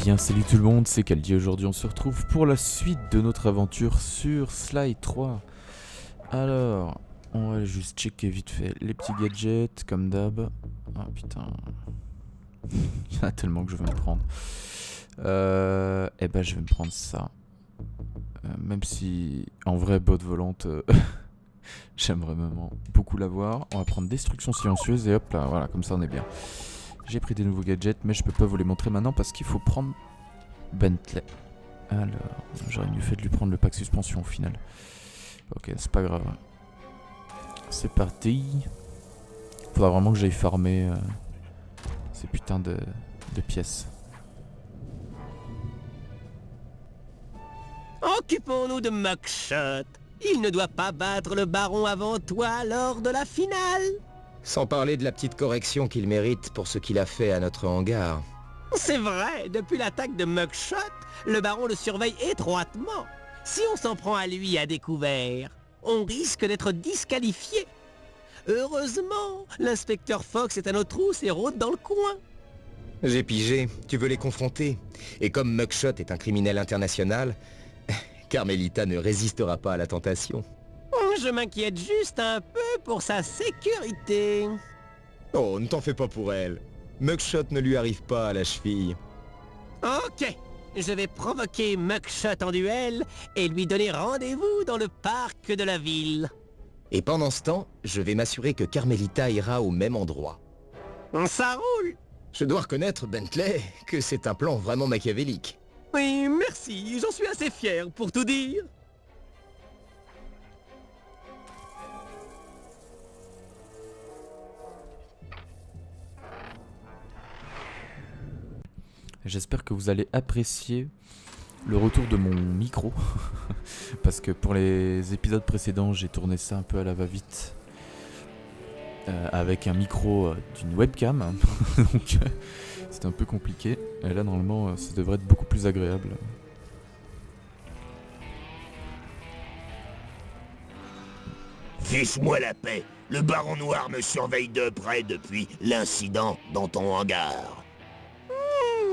Eh bien salut tout le monde, c'est Kaldi. Aujourd'hui on se retrouve pour la suite de notre aventure sur Sly 3. Alors, on va juste checker vite fait les petits gadgets comme d'hab. Ah putain, il y en a tellement que je vais me prendre. Eh ben je vais me prendre ça. Même si en vrai botte volante, j'aimerais vraiment beaucoup l'avoir. On va prendre destruction silencieuse et hop là, voilà, comme ça on est bien. J'ai pris des nouveaux gadgets mais je peux pas vous les montrer maintenant parce qu'il faut prendre Bentley. Alors, j'aurais mieux fait de lui prendre le pack suspension au final. Ok, c'est pas grave. C'est parti. Faudra vraiment que j'aille farmer ces putains de pièces. Occupons-nous de Mugshot. Il ne doit pas battre le baron avant toi lors de la finale. Sans parler de la petite correction qu'il mérite pour ce qu'il a fait à notre hangar. C'est vrai, depuis l'attaque de Mugshot, le baron le surveille étroitement. Si on s'en prend à lui à découvert, on risque d'être disqualifié. Heureusement, l'inspecteur Fox est à notre trousse et rôde dans le coin. J'ai pigé, tu veux les confronter. Et comme Mugshot est un criminel international, Carmelita ne résistera pas à la tentation. Je m'inquiète juste un peu pour sa sécurité. Oh, ne t'en fais pas pour elle. Mugshot ne lui arrive pas à la cheville. Ok, je vais provoquer Mugshot en duel et lui donner rendez-vous dans le parc de la ville. Et pendant ce temps, je vais m'assurer que Carmelita ira au même endroit. Ça roule. Je dois reconnaître, Bentley, que c'est un plan vraiment machiavélique. Oui, merci, j'en suis assez fier pour tout dire. J'espère que vous allez apprécier le retour de mon micro. Parce que pour les épisodes précédents, j'ai tourné ça un peu à la va-vite. Avec un micro d'une webcam. Donc c'était un peu compliqué. Et là, normalement, ça devrait être beaucoup plus agréable. Fiche-moi la paix. Le baron noir me surveille de près depuis l'incident dans ton hangar.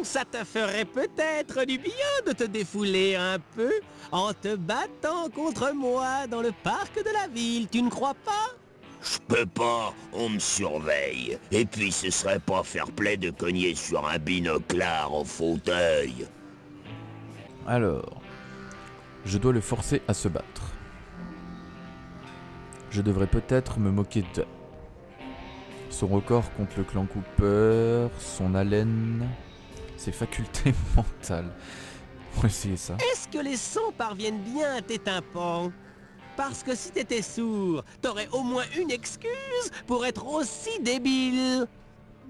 Ça te ferait peut-être du bien de te défouler un peu en te battant contre moi dans le parc de la ville, tu ne crois pas? Je peux pas, on me surveille. Et puis ce serait pas fair-play de cogner sur un binoclard en fauteuil. Alors, je dois le forcer à se battre. Je devrais peut-être me moquer de son record contre le clan Cooper, son haleine, ses facultés mentales. On va essayer ça. Est-ce que les sons parviennent bien à tes tympans? Parce que si t'étais sourd, t'aurais au moins une excuse pour être aussi débile.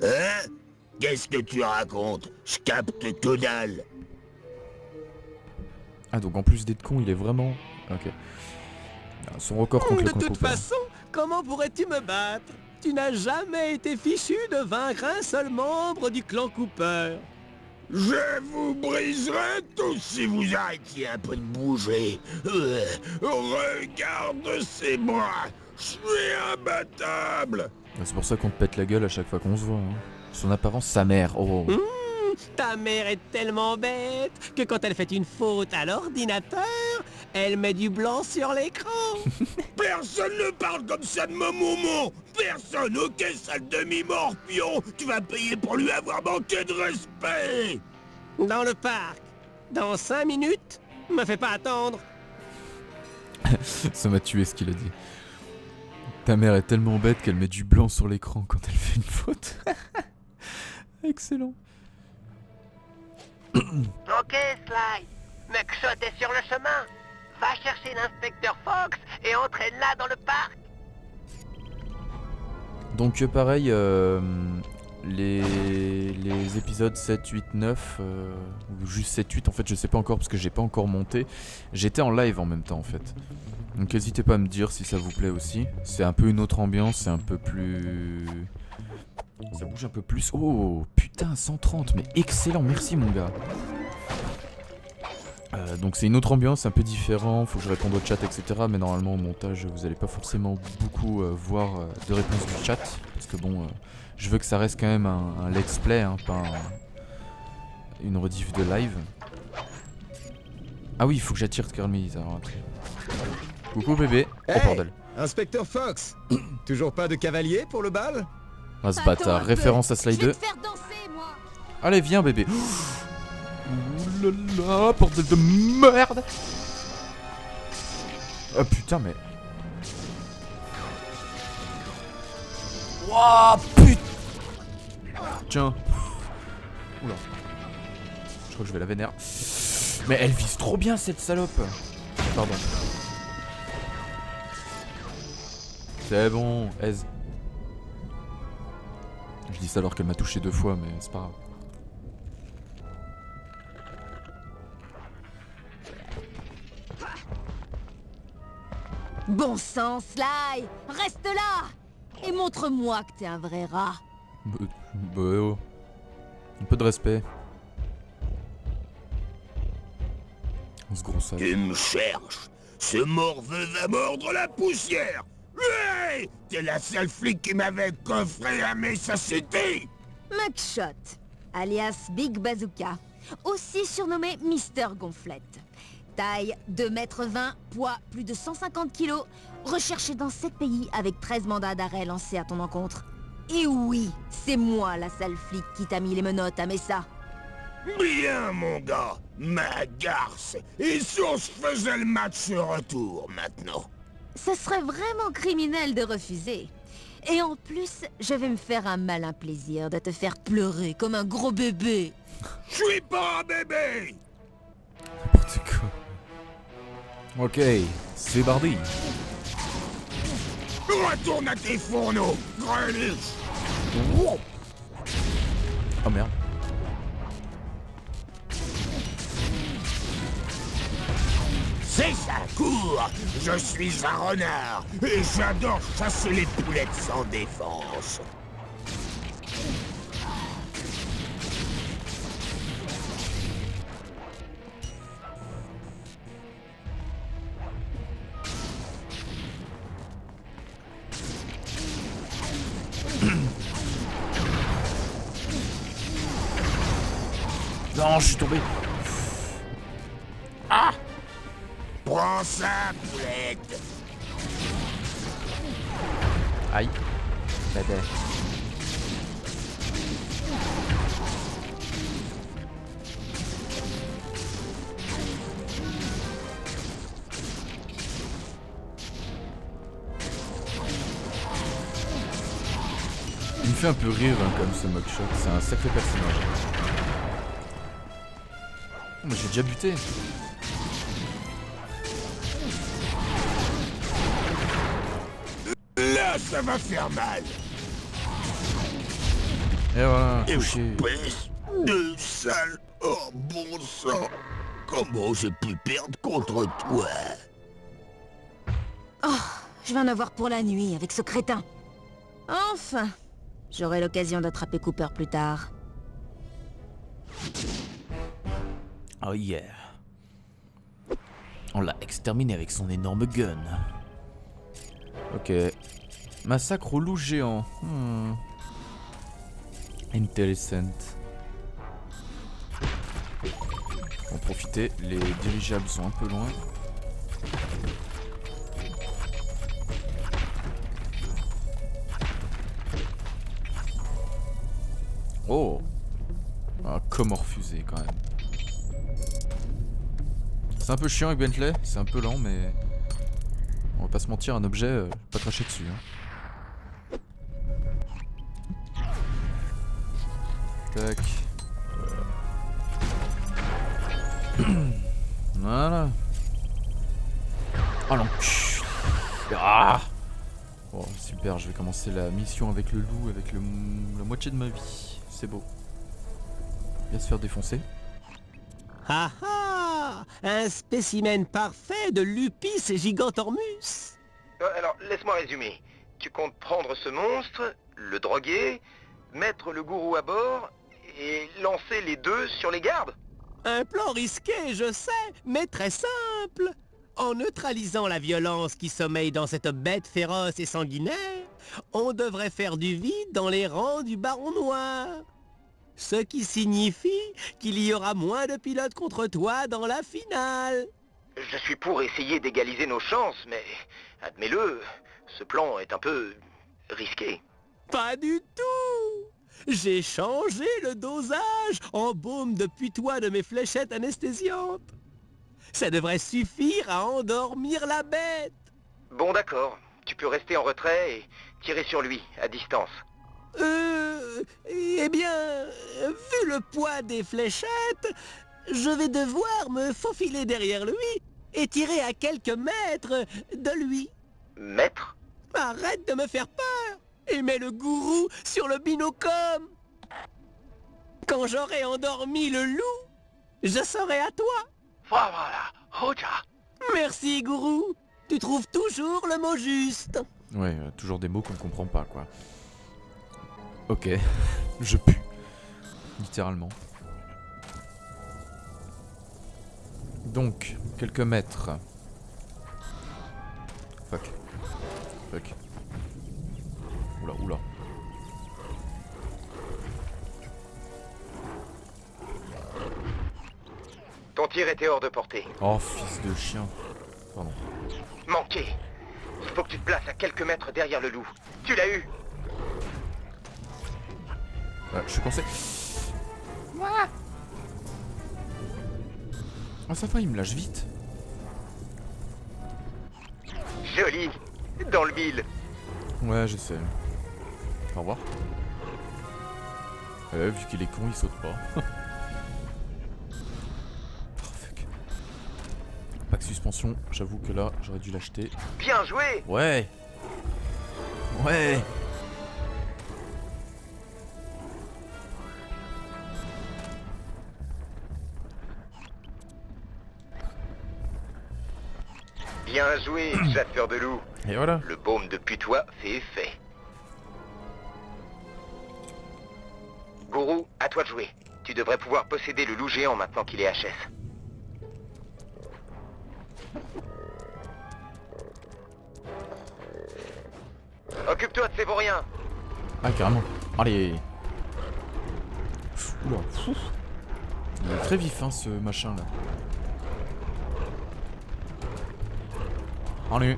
Hein? Qu'est-ce que tu racontes? Je capte que dalle. Ah, donc en plus d'être con, il est vraiment... Ok. Son record contre De le clan toute Cooper. façon, comment pourrais-tu me battre? Tu n'as jamais été fichu de vaincre un seul membre du clan Cooper. Je vous briserai tous si vous arrêtiez un peu de bouger. Regarde ces bras. Je suis imbattable. C'est pour ça qu'on te pète la gueule à chaque fois qu'on se voit. Hein. Son apparence, sa mère. Oh. Ta mère est tellement bête que quand elle fait une faute à l'ordinateur, elle met du blanc sur l'écran. Personne ne parle comme ça de mon moment. Personne, ok, sale demi-morpion. Tu vas payer pour lui avoir manqué de respect. Dans le parc. Dans 5 minutes. Me fais pas attendre. Ça m'a tué ce qu'il a dit. Ta mère est tellement bête qu'elle met du blanc sur l'écran quand elle fait une faute. Excellent. Ok, Sly. Mugshot est sur le chemin. Va chercher l'inspecteur Fox et entraîne-la dans le parc. Donc pareil, les épisodes 7, 8, 9, ou juste 7, 8, en fait je sais pas encore parce que j'ai pas encore monté. J'étais en live en même temps en fait. Donc n'hésitez pas à me dire si ça vous plaît aussi. C'est un peu une autre ambiance, c'est un peu plus... Ça bouge un peu plus. Oh putain, 130, mais excellent, merci mon gars. Donc c'est une autre ambiance, un peu différent, faut que je réponde au chat, etc. Mais normalement au montage, vous allez pas forcément beaucoup voir de réponses du chat. Parce que bon, je veux que ça reste quand même un let's play, hein, pas un... une rediff de live. Ah oui, il faut que j'attire Carmelita. Alors, attends. Coucou bébé. Oh Hey, bordel. Inspecteur Fox, toujours pas de cavalier pour le bal? Ah ce Attends un bâtard. peu. Référence à Sly Je vais 2. te faire danser, moi. Allez, viens bébé. Ouh là là, bordel de merde. Oh putain, mais... Wouah, putain. Tiens. Oula. Je crois que je vais la vénère. Mais elle vise trop bien cette salope. Pardon. C'est bon, aise. Je dis ça alors qu'elle m'a touché 2 fois, mais c'est pas grave. Bon sang, Sly, reste là et montre-moi que t'es un vrai rat. Oh. Un peu de respect. Ce gros sale. Tu me cherches. Ce morveux va mordre la poussière. Hey, t'es la seule flic qui m'avait coffré à mes sociétés. Mugshot, alias Big Bazooka, aussi surnommé Mister Gonflette. Taille 2,20 m, poids plus de 150 kg, recherché dans 7 pays avec 13 mandats d'arrêt lancés à ton encontre. Et oui, c'est moi la sale flic qui t'a mis les menottes à Mesa. Bien, mon gars. Ma garce. Et si on se faisait le match retour, maintenant? Ce serait vraiment criminel de refuser. Et en plus, je vais me faire un malin plaisir de te faire pleurer comme un gros bébé. Je suis pas un bébé. N'importe quoi. Ok, c'est Bardi. Retourne à tes fourneaux, Greluche. Oh merde. C'est ça, cours. Je suis un renard et j'adore chasser les poulettes sans défense. Non, je suis tombé. Prends ça, poulette. Aïe. Bébé. Il me fait un peu rire hein, comme ce Mugshot, c'est un sacré personnage. Oh, mais j'ai déjà buté. Là, ça va faire mal. Et voilà, Espèce couché. de sale. Oh, bon sang. Comment j'ai pu perdre contre toi? Je vais en avoir pour la nuit avec ce crétin. Enfin, j'aurai l'occasion d'attraper Cooper plus tard. Oh yeah. On l'a exterminé avec son énorme gun. Ok. Massacre au loup géant. Intéressant. En profiter, les dirigeables sont un peu loin. Oh. Ah, comment refuser quand même. C'est un peu chiant avec Bentley, c'est un peu lent mais... On va pas se mentir, un objet, pas cracher dessus. Hein. Tac. Voilà. Oh l'enculé. Ah. Bon super, je vais commencer la mission avec le loup, avec la moitié de ma vie. C'est beau. Il va se faire défoncer. Ah ah! Un spécimen parfait de Lupus Gigantormus. Alors, laisse-moi résumer. Tu comptes prendre ce monstre, le droguer, mettre le gourou à bord et lancer les deux sur les gardes? Un plan risqué, je sais, mais très simple. En neutralisant la violence qui sommeille dans cette bête féroce et sanguinaire, on devrait faire du vide dans les rangs du Baron Noir. Ce qui signifie qu'il y aura moins de pilotes contre toi dans la finale. Je suis pour essayer d'égaliser nos chances, mais admets-le, ce plan est un peu risqué. Pas du tout. J'ai changé le dosage en baume de putois de mes fléchettes anesthésiantes. Ça devrait suffire à endormir la bête. Bon d'accord, tu peux rester en retrait et tirer sur lui, à distance. Eh bien, vu le poids des fléchettes, je vais devoir me faufiler derrière lui et tirer à quelques mètres de lui. Maître? Arrête de me faire peur et mets le gourou sur le binocom. Quand j'aurai endormi le loup, je serai à toi. Voilà, Roja. Merci, gourou. Tu trouves toujours le mot juste. Ouais, toujours des mots qu'on ne comprend pas, quoi. Ok, je pue. Littéralement. Donc, quelques mètres. Fuck. Fuck. Oula, oula. Ton tir était hors de portée. Oh, fils de chien. Pardon. Manqué. Il faut que tu te places à quelques mètres derrière le loup. Tu l'as eu. Je suis coincé. Oh, ça va, il me lâche vite. Joli. Dans le mille. Ouais, je sais. Au revoir. Vu qu'il est con, il saute pas. Oh, fuck. Pack suspension, j'avoue que là, j'aurais dû l'acheter. Bien joué. Ouais. Ouais. Bien joué, chasseur de loup. Et voilà. Le baume de putois fait effet. Gourou, à toi de jouer. Tu devrais pouvoir posséder le loup géant maintenant qu'il est HS. Occupe-toi de ces vauriens. Ah, carrément. Allez. Oula. Il est très vif, hein, ce machin là. Allez.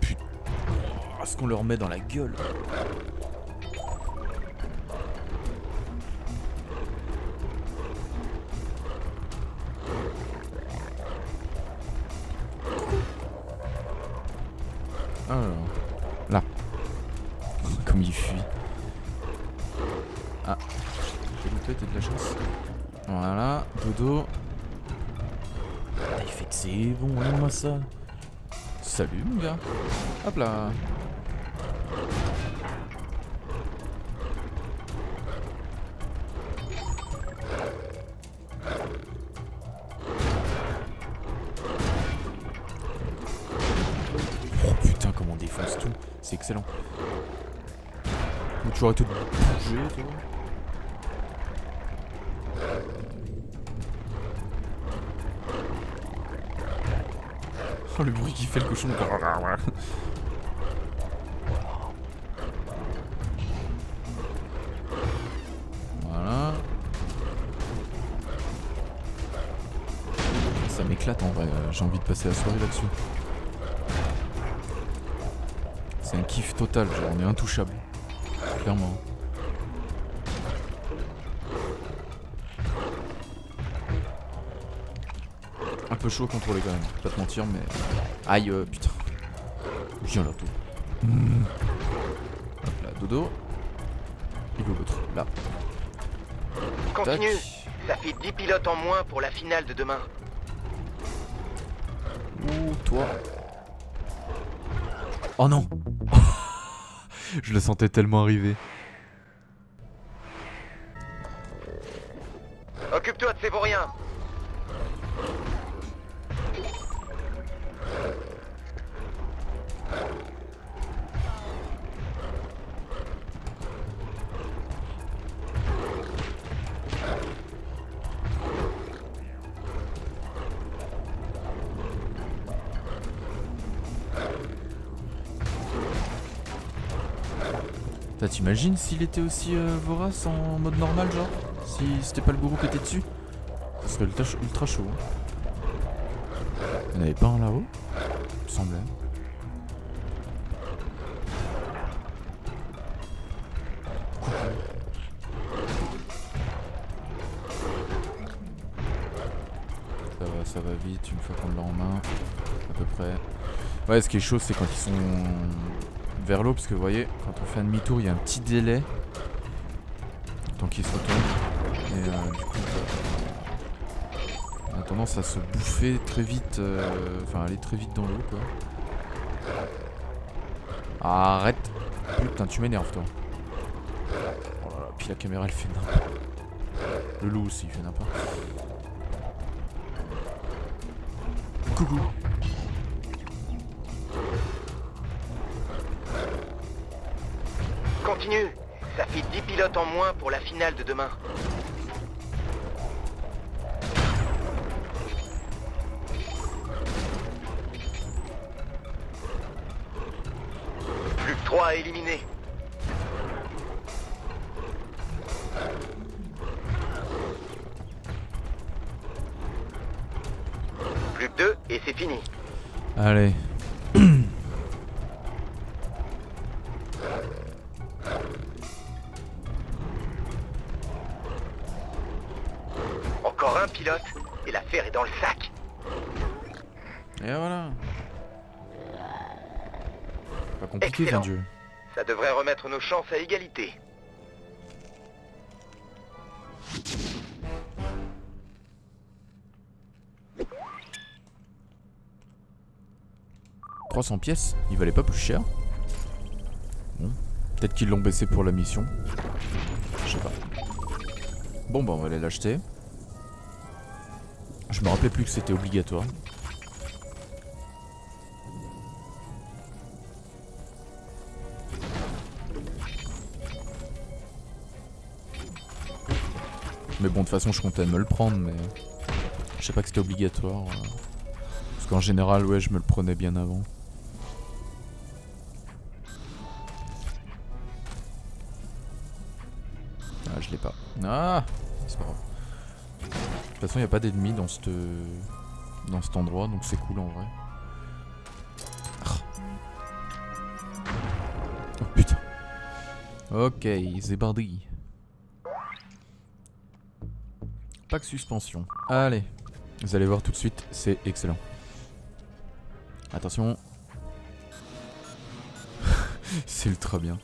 Putain. Est-ce qu'on leur met dans la gueule? Alors, là. Comme il fuit. Ah. J'ai loupé, t'as de la chance. Voilà, dodo. Ah, il fait que c'est bon, moi ça. Salut mon gars. Hop là. Oh putain, comment on défonce tout. C'est excellent. Donc tu arrêtes de bouger, toi. Oh, le bruit qui fait le cochon. Voilà. Ça m'éclate en vrai, j'ai envie de passer la soirée là-dessus. C'est un kiff total, genre on est intouchable. Clairement. Un peu chaud à contrôler quand même, pas te mentir, mais... Aïe, putain. Viens là, tout. Hop là, dodo. Il veut l'autre, là. Continue. Tac. Ça fait 10 pilotes en moins pour la finale de demain. Ouh, toi. Oh non. Je le sentais tellement arriver. Occupe-toi de ces vauriens. T'imagines s'il était aussi vorace en mode normal, genre? Si c'était pas le gourou qui était dessus? Ce serait ultra chaud. Il n'y en avait pas un là-haut? Il me semblait. Ça va vite une fois qu'on l'a en main, à peu près. Ouais, ce qui est chaud, c'est quand ils sont vers l'eau, parce que vous voyez, quand on fait un demi-tour, il y a un petit délai. Tant qu'ils se retournent. Et du coup, on a tendance à se bouffer très vite, enfin aller très vite dans l'eau, quoi. Arrête! Putain, tu m'énerves, toi. Oh là là, puis la caméra, elle fait n'importe. Le loup aussi, il fait n'importe. Coucou. Continue. Ça fait 10 pilotes en moins pour la finale de demain. Plus que 3 à éliminer. Plus que 2 et c'est fini. Allez. Encore un pilote et l'affaire est dans le sac. Et voilà. Pas compliqué, Excellent. fin de jeu. Ça devrait remettre nos chances à égalité. « 300 pièces, il valait pas plus cher. Bon, peut-être qu'ils l'ont baissé pour la mission. Je sais pas. Bon bah on va aller l'acheter. Je me rappelais plus que c'était obligatoire. Mais bon, de toute façon, je comptais me le prendre, mais je sais pas que c'était obligatoire. Parce qu'en général, ouais, je me le prenais bien avant. Ah, je l'ai pas. Ah, c'est pas grave. De toute façon, il n'y a pas d'ennemis dans cet endroit, donc c'est cool en vrai. Ah. Oh putain. Ok, Zébardi. Pack suspension. Allez. Vous allez voir tout de suite, c'est excellent. Attention. C'est ultra bien.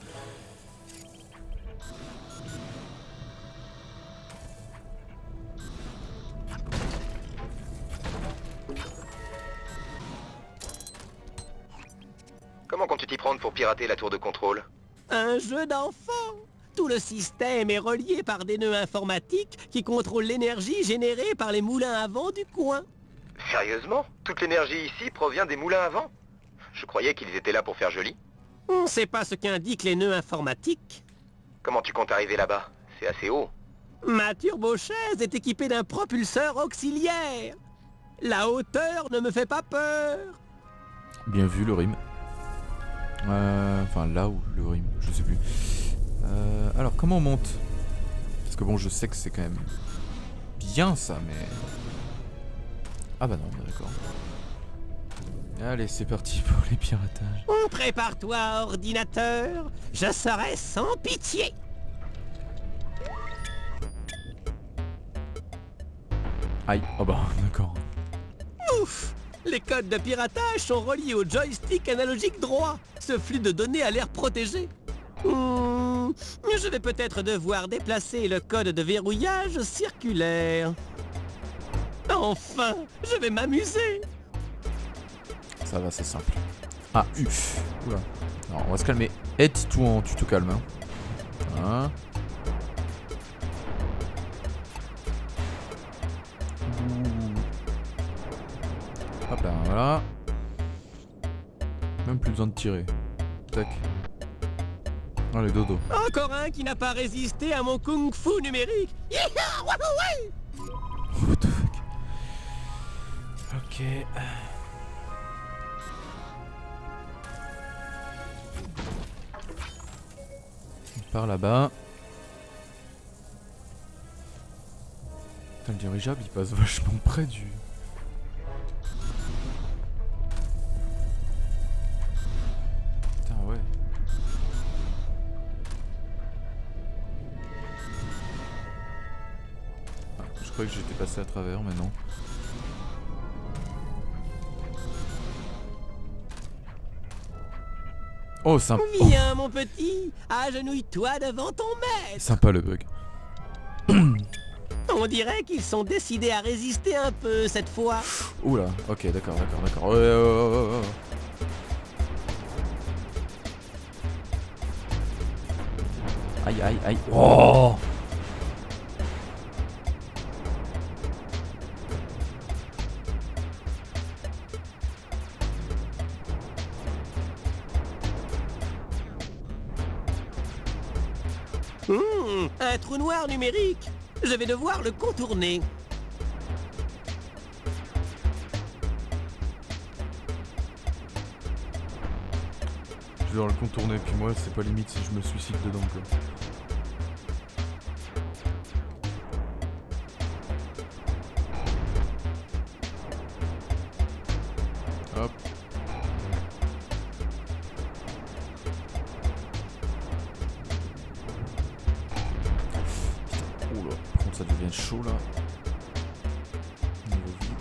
Comment comptes-tu t'y prendre pour pirater la tour de contrôle? Un jeu d'enfant. Tout le système est relié par des nœuds informatiques qui contrôlent l'énergie générée par les moulins à vent du coin. Sérieusement? Toute l'énergie ici provient des moulins à vent? Je croyais qu'ils étaient là pour faire joli. On ne sait pas ce qu'indiquent les nœuds informatiques. Comment tu comptes arriver là-bas? C'est assez haut. Ma turbochaise est équipée d'un propulseur auxiliaire. La hauteur ne me fait pas peur. Bien vu le rime. Enfin là où le rime, je sais plus. Alors comment on monte? Parce que bon, je sais que c'est quand même bien ça, mais... Ah bah non, d'accord. Allez, c'est parti pour les piratages. Prépare-toi, ordinateur. Je serai sans pitié. Aïe, oh bah d'accord. Ouf! Les codes de piratage sont reliés au joystick analogique droit. Ce flux de données a l'air protégé. Je vais peut-être devoir déplacer le code de verrouillage circulaire. Enfin, je vais m'amuser. Ça va, c'est simple. Ah, oula. Alors, on va se calmer. Et Titouan, tu te calmes. Hein. Hop là, voilà. Même plus besoin de tirer. Tac. Allez, dodo. Encore un qui n'a pas résisté à mon kung-fu numérique. Yeehaw, wahouh, ouais. What the fuck. Ok. Par là-bas. Putain, le dirigeable il passe vachement près du... Putain ouais. Ah, je croyais que j'étais passé à travers mais non. Oh sympa. Viens, mon petit, agenouille-toi devant ton maître. Sympa le bug. On dirait qu'ils sont décidés à résister un peu cette fois. Oula, ok, d'accord. Ouais, ouais. Aïe. Oh! Un trou noir numérique. Je vais devoir le contourner. Je vais devoir le contourner, puis moi c'est pas limite si je me suicide dedans quoi. Hop. Oula, par contre ça devient chaud là. Niveau vie.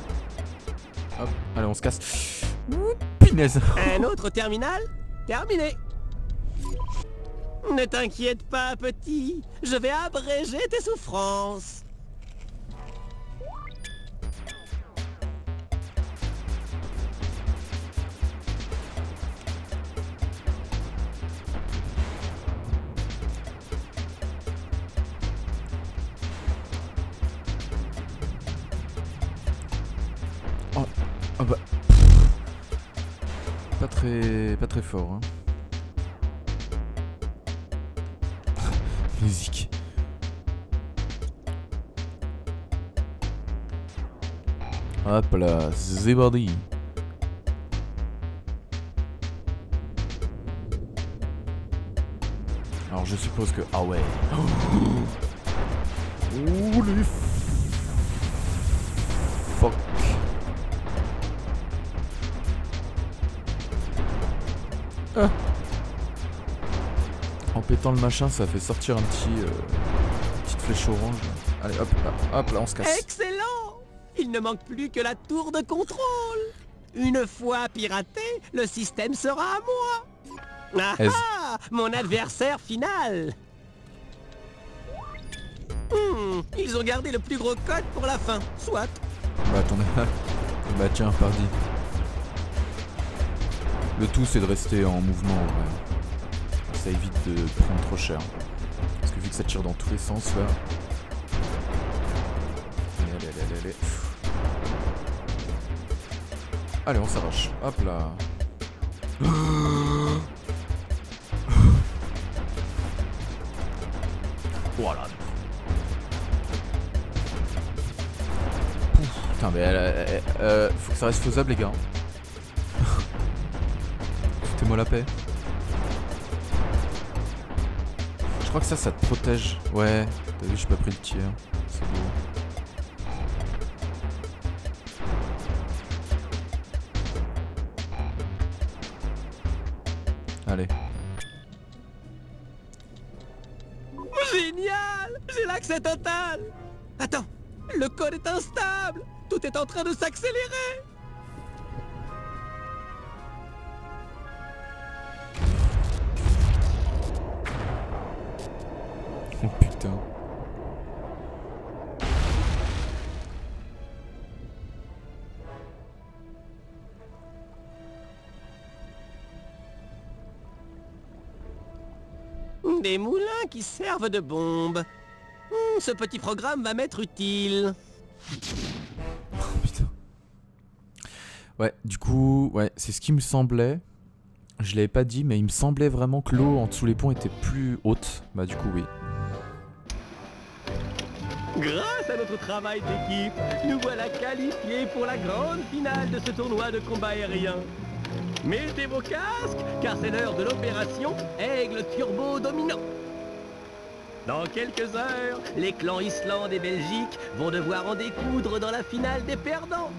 Hop, allez on se casse. Ouh, Pinaise. Un autre terminal? Terminé. Ne t'inquiète pas, petit. Je vais abréger tes souffrances. Oh, ah bah. Pas très fort hein. Musique. Hop là, c'est parti. Alors je suppose que... Ah ouais. Oh les fuck. Ah. En pétant le machin, ça fait sortir un petit... petite flèche orange. Allez, hop là, on se casse. Excellent! Il ne manque plus que la tour de contrôle. Une fois piraté, le système sera à moi. Ah Est-ce- ah! Mon adversaire final. Ils ont gardé le plus gros code pour la fin. Soit. Bah attendez. Bah tiens, pardi. Le tout c'est de rester en mouvement en vrai. Ça évite de prendre trop cher. Parce que vu que ça tire dans tous les sens là. Allez. Allez, on s'arrache. Hop là. Voilà. Putain, mais faut que ça reste faisable, les gars. Foutez-moi la paix. Je crois que ça te protège. Ouais, t'as vu, j'ai pas pris le tir. C'est beau. Allez. Génial! J'ai l'accès total. Attends, le code est instable. Tout est en train de s'accélérer. Oh putain. Des moulins qui servent de bombes. Ce petit programme va m'être utile. Oh putain. Ouais, du coup, ouais, c'est ce qui me semblait. Je l'avais pas dit, mais il me semblait vraiment que l'eau en dessous les ponts était plus haute. Bah du coup, oui. Grâce à notre travail d'équipe, nous voilà qualifiés pour la grande finale de ce tournoi de combat aérien. Mettez vos casques, car c'est l'heure de l'opération Aigle Turbo Dominant. Dans quelques heures, les clans Islande et Belgique vont devoir en découdre dans la finale des perdants.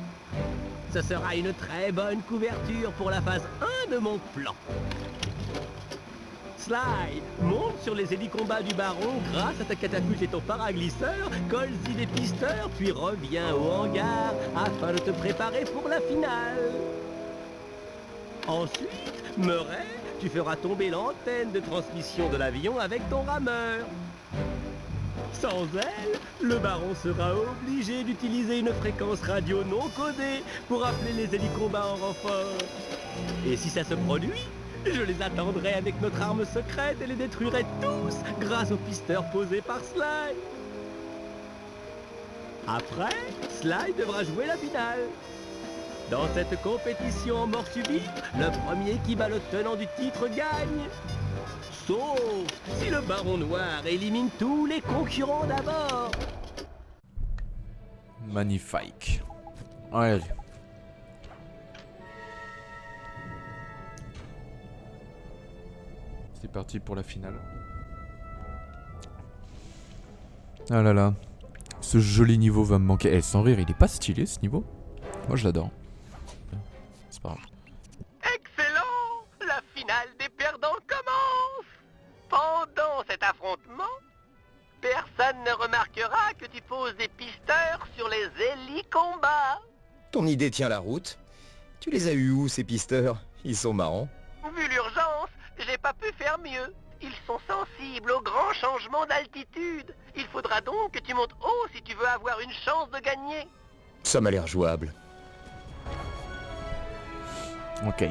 Ce sera une très bonne couverture pour la phase 1 de mon plan. Sly, monte sur les hélicombats du baron grâce à ta catapulte et ton paraglisseur, colle-y des pisteurs, puis reviens au hangar afin de te préparer pour la finale. Ensuite, Murray, tu feras tomber l'antenne de transmission de l'avion avec ton rameur. Sans elle, le baron sera obligé d'utiliser une fréquence radio non codée pour appeler les hélicombats en renfort. Et si ça se produit, je les attendrai avec notre arme secrète et les détruirai tous grâce aux pisteurs posés par Sly. Après, Sly devra jouer la finale. Dans cette compétition en mort subite, le premier qui bat le tenant du titre gagne. Sauf si le baron noir élimine tous les concurrents d'abord. Magnifique. Allez. C'est parti pour la finale. Ah là là. Ce joli niveau va me manquer. Eh, sans rire, il est pas stylé ce niveau? Moi je l'adore. C'est pas grave. Excellent! La finale des perdants commence! Pendant cet affrontement, personne ne remarquera que tu poses des pisteurs sur les hélicombats. Ton idée tient la route. Tu les as eus où, ces pisteurs? Ils sont marrants. Vu l'urgence, j'ai pas pu faire mieux. Ils sont sensibles aux grands changements d'altitude. Il faudra donc que tu montes haut si tu veux avoir une chance de gagner. Ça m'a l'air jouable. Ok.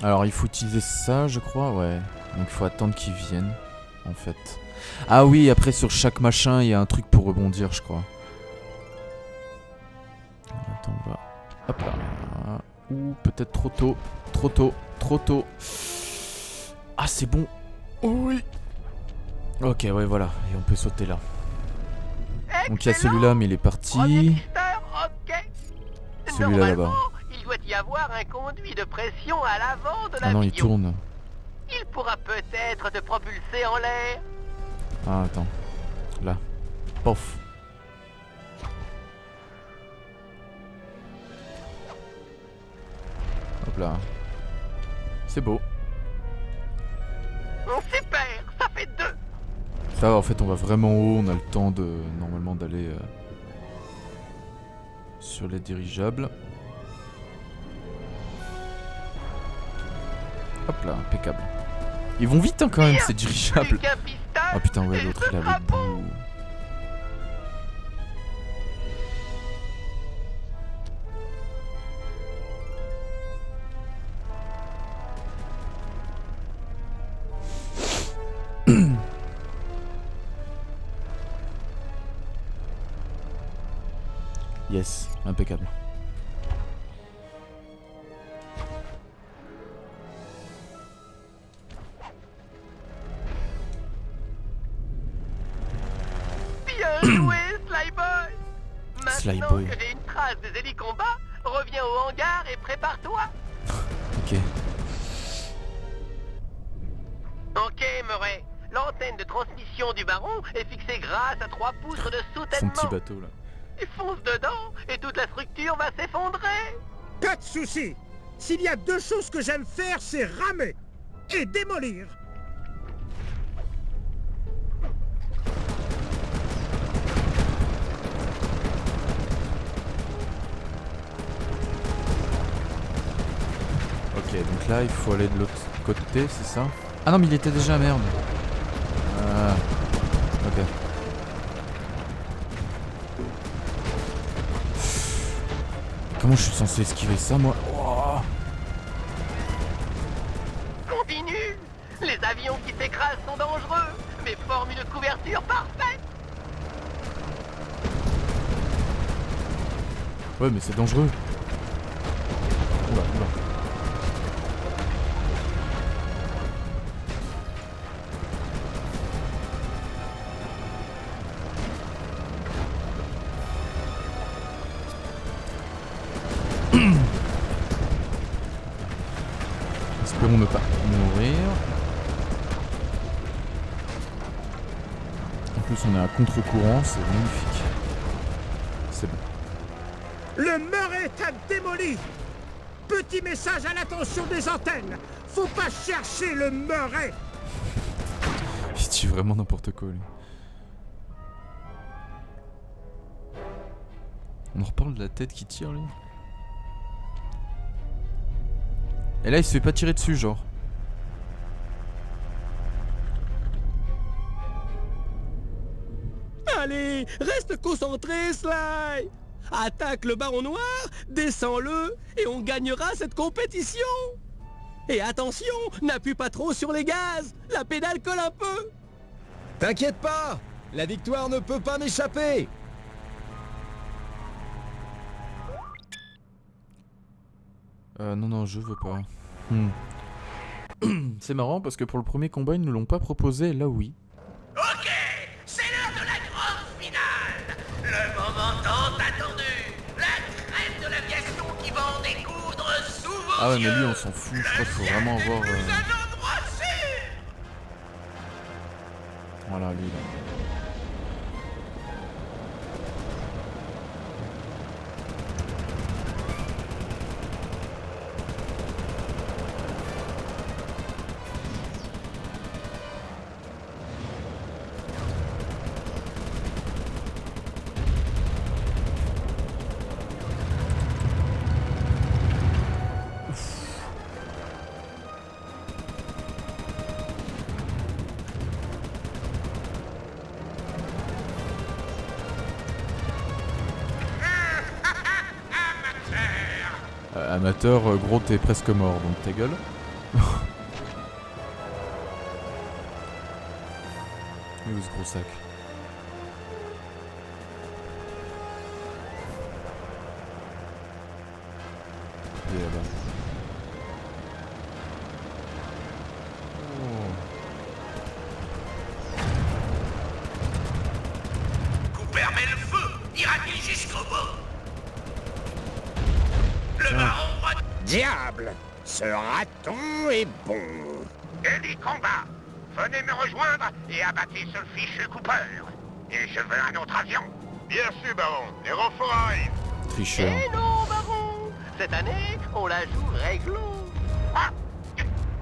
Alors il faut utiliser ça je crois, ouais. Donc il faut attendre qu'ils viennent en fait. Ah oui, après sur chaque machin il y a un truc pour rebondir je crois. Attends, on va... Hop là. Ou peut-être trop tôt. Trop tôt. Trop tôt. Ah c'est bon. Oh, oui. Ok ouais voilà. Et on peut sauter là. Donc il y a celui-là mais il est Premier parti. pisteur, ok. Celui-là là-bas. Normalement, il doit y avoir un conduit de pression à l'avant de Ah non il l'avion. tourne. Il pourra peut-être te propulser en l'air. Ah attends. Là. Pof. Hop là. C'est beau. Super, ça fait 2. Ça va, en fait on va vraiment haut, on a le temps de normalement d'aller sur les dirigeables. Hop là, impeccable. Ils vont vite hein, quand même ces dirigeables. Plus qu'un pisteur, Ah putain ouais et l'autre ce il a sera le bon. bout. Yes, impeccable. Bien joué, Slyboy. Maintenant Slyboy. que j'ai une trace des hélicombats, reviens au hangar et prépare-toi. Ok. Ok, Murray. L'antenne de transmission du baron est fixée grâce à 3 poutres de Son soutènement. petit bateau là. Il fonce dedans et toute la structure va s'effondrer. Pas de soucis. S'il y a 2 choses que j'aime faire, c'est ramer et démolir. Ok, donc là il faut aller de l'autre côté, c'est ça? Ah non mais il était déjà merde. Ah. Ok. Comment je suis censé esquiver ça moi? Oh. Continue. Les avions qui s'écrasent sont dangereux, mais forment une couverture parfaite. Ouais mais c'est dangereux. Oula, oula. Espérons ne pas mourir. plus on est à contre-courant, c'est magnifique. C'est bon. Le Murray t'a démoli. Petit message à l'attention des antennes. Faut pas chercher le Murray. Il dit vraiment n'importe quoi, lui. On en reparle de la tête qui tire, lui. Et là, il se fait pas tirer dessus, genre. Allez, reste concentré, Sly. Attaque le baron noir, descends-le, et on gagnera cette compétition. Et attention, n'appuie pas trop sur les gaz, la pédale colle un peu. T'inquiète pas, la victoire ne peut pas m'échapper. Non, je veux pas. C'est marrant parce que pour le premier combat, ils nous l'ont pas proposé, là oui. Ok, c'est l'heure de la grande finale. Le moment tant attendu. La crème de l'aviation qui va en découdre sous vos Ah ouais, mais yeux. lui, on s'en fout. Je crois qu'il faut vraiment avoir... Plus un endroit sûr. Voilà, lui, là. Amateur, gros, t'es presque mort, donc ta gueule. Il est où ce gros sac? Il est là-bas. Cooper met le feu. Ira-t-il jusqu'au bout? Le baron Diable, ce raton est bon. Eddie Combat, venez me rejoindre et abattez ce fichu Cooper. Et je veux un autre avion. Bien sûr, baron. Les renforts arrivent. Tricheur. Eh non, baron. Cette année, on la joue réglo. Ah,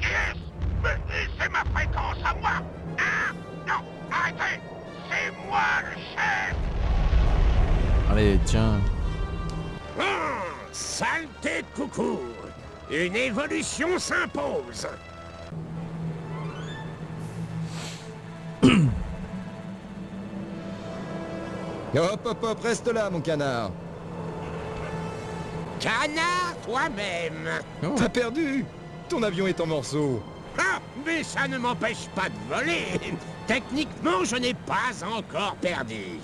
yes. Mais c'est ma fréquence à moi. Hein? Non, arrêtez. C'est moi le chef. Allez, tiens. Saleté de coucou. Une évolution s'impose. Hop, reste là, mon canard. Canard toi-même. Oh. T'as perdu. Ton avion est en morceaux. Ah, mais ça ne m'empêche pas de voler. Techniquement, je n'ai pas encore perdu.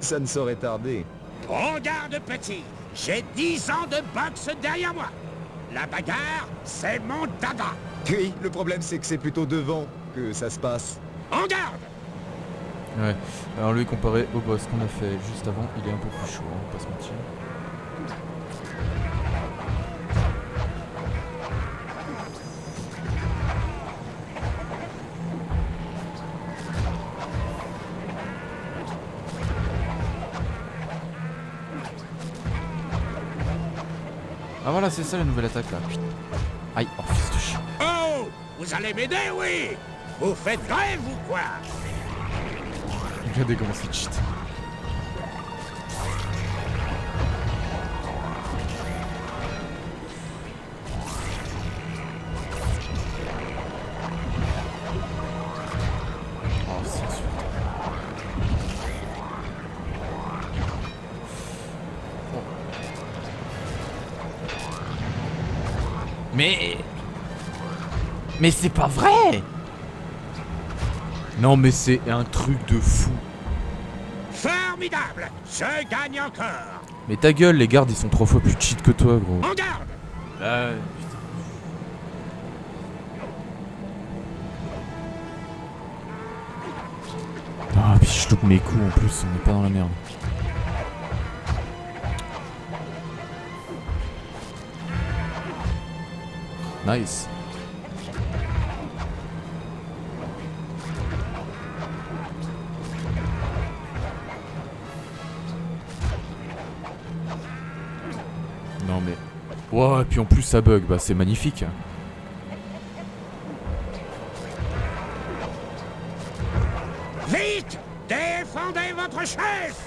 Ça ne saurait tarder. Prends garde, petit. J'ai 10 ans de boxe derrière moi. La bagarre, c'est mon dada. Oui, le problème c'est que c'est plutôt devant que ça se passe. En garde. Ouais. Alors lui, comparé au boss qu'on a fait juste avant, il est un peu plus chaud, hein, on va pas se mentir. Ah voilà, c'est ça la nouvelle attaque là. Putain. Aïe, oh fils de chien. Oh, vous allez m'aider, oui. Vous faites grève ou quoi? Regardez comment c'est cheat. Oh, c'est sûr. Mais c'est pas vrai! Non mais c'est un truc de fou. Formidable. Je gagne encore. Mais ta gueule, les gardes ils sont 3 fois plus cheat que toi, gros. En garde. Putain. Ah, puis je loupe mes coups en plus, on n'est pas dans la merde. Nice. Non mais... Wow, et puis en plus ça bug, bah c'est magnifique. Vite! Défendez votre chef!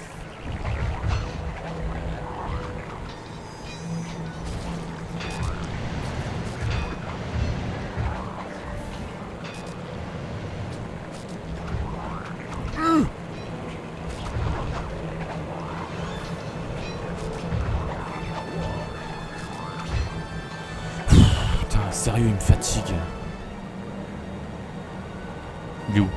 Putain, sérieux, il me fatigue. Il est où?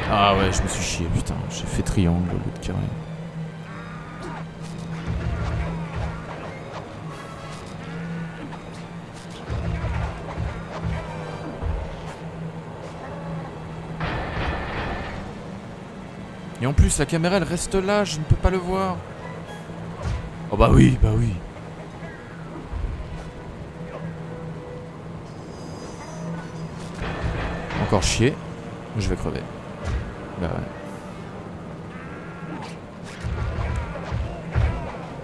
Ah ouais, je me suis chié, putain, j'ai fait triangle au lieu de carré. Et en plus, la caméra elle reste là, je ne peux pas le voir. Oh bah oui, bah oui. Encore chier, je vais crever. Bah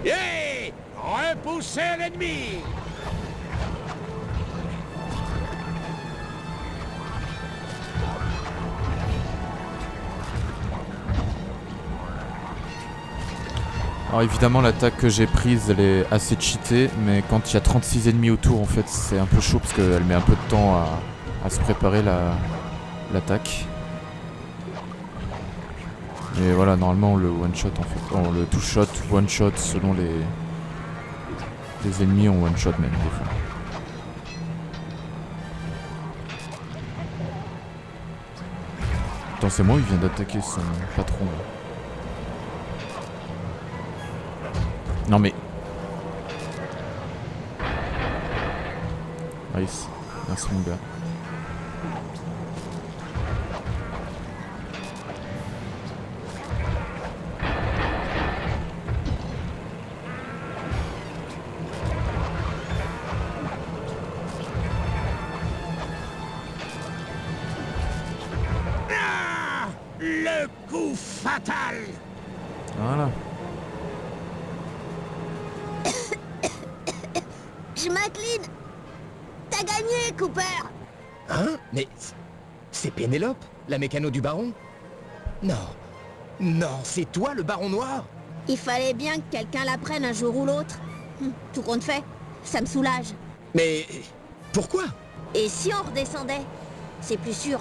ouais. Hey! Repoussez l'ennemi! Alors évidemment l'attaque que j'ai prise elle est assez cheatée, mais quand il y a 36 ennemis autour en fait c'est un peu chaud parce qu'elle met un peu de temps à se préparer l'attaque. Et voilà, normalement le one shot en fait, oh, le two shot, one shot selon les ennemis en one shot même des fois. Attends, c'est moi ou il vient d'attaquer son patron là? Non mais... Nice, merci mon gars. Ah! Le coup fatal! Voilà. Je m'incline. T'as gagné, Cooper. Hein? Mais... c'est Pénélope, la mécano du baron? Non. Non, c'est toi le baron noir? Il fallait bien que quelqu'un la prenne un jour ou l'autre. Tout compte fait, ça me soulage. Mais... pourquoi? Et si on redescendait? C'est plus sûr.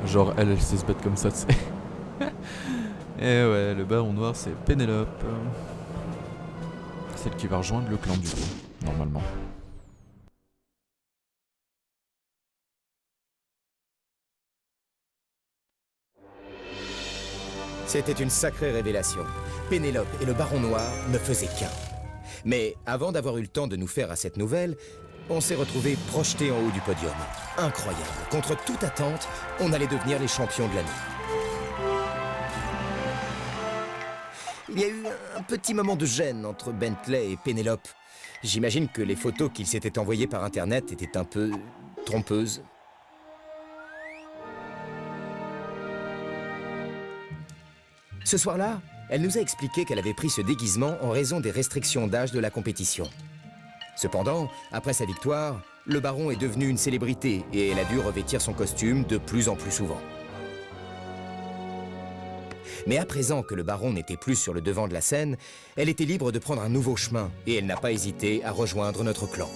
Genre elle sait se battre comme ça, tu sais. Et ouais, le baron noir c'est Pénélope. Celle qui va rejoindre le clan du coup, normalement. C'était une sacrée révélation. Pénélope et le baron noir ne faisaient qu'un. Mais avant d'avoir eu le temps de nous faire à cette nouvelle, on s'est retrouvés projetés en haut du podium. Incroyable. Contre toute attente, on allait devenir les champions de l'année. Il y a eu un petit moment de gêne entre Bentley et Pénélope. J'imagine que les photos qu'ils s'étaient envoyées par Internet étaient un peu trompeuses. Ce soir-là, elle nous a expliqué qu'elle avait pris ce déguisement en raison des restrictions d'âge de la compétition. Cependant, après sa victoire, le baron est devenu une célébrité et elle a dû revêtir son costume de plus en plus souvent. Mais à présent que le baron n'était plus sur le devant de la scène, elle était libre de prendre un nouveau chemin et elle n'a pas hésité à rejoindre notre clan.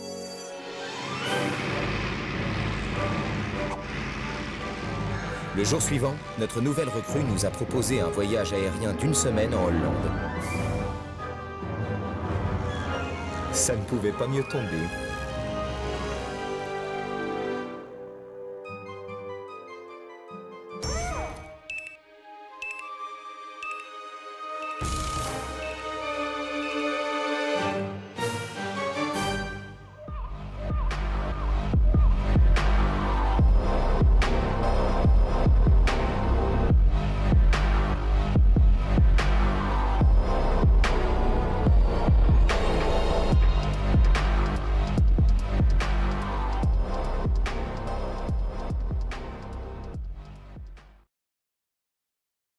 Le jour suivant, notre nouvelle recrue nous a proposé un voyage aérien d'1 semaine en Hollande. Ça ne pouvait pas mieux tomber.